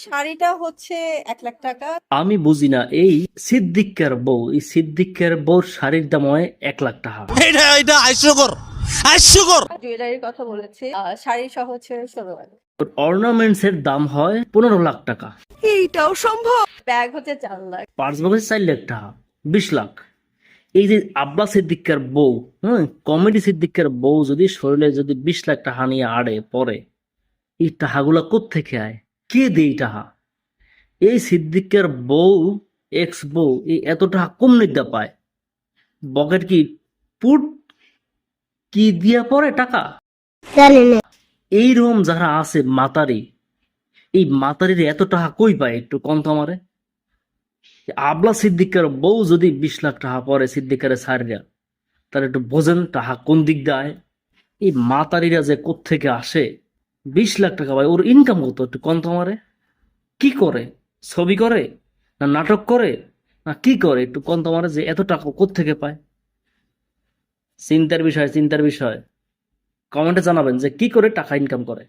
শাড়িটা হচ্ছে 1 লাখ টাকা। আমি বুঝি না এই সিদ্দিকের বউর শাড়ির দাম হয় 1 লাখ টাকা। এটা হাস্যকর, হাস্যকর। জুয়েলারির কথা বলেছি, শাড়ি সহ হচ্ছে 16 লাখ। অর্নামেন্টস এর দাম হয় 15 লাখ টাকা। এইটাও সম্ভব। ব্যাগ হচ্ছে 4 লাখ। পার্স বক্স 4 লাখ টাকা, 20 লাখ। এই যে আব্বাস সিদ্দিকের বউ, কমেডি সিদ্দিকের বউ যদি শরীরে যদি 20 লাখ টাকা নিয়ে আড়ে পরে, এই টাকাগুলা কোত্থেকে আয়? কে দেয় এই টাকা? এই সিদ্দিকের বউ, এক্স বউ, এই এত টাকা কম নিতে পায়? বকেট কি পুট কি দিয়া পরে টাকা? এইরকম যারা আছে মাতারি, এই মাতারির এত টাকা কই পায় একটু কম তো আমারে। আবলা সিদ্দিকের বউ যদি 20 লাখ টাকা পরে সিদ্দিকের সারিয়া, তাহলে একটু বোঝেন টাকা কোন দিক দেয়। এই মাতারিরা যে কোত্থেকে আসে, 20 লাখ টাকা ভাই, ওর ইনকাম কত একটু কম তো আমারে। কি করে? ছবি করে, না নাটক করে, না কি করে একটু কম তো আমারে, যে এত টাকা কোত্থেকে পায়? চিন্তার বিষয়, চিন্তার বিষয়। কমেন্টে জানাবেন যে কি করে টাকা ইনকাম করে।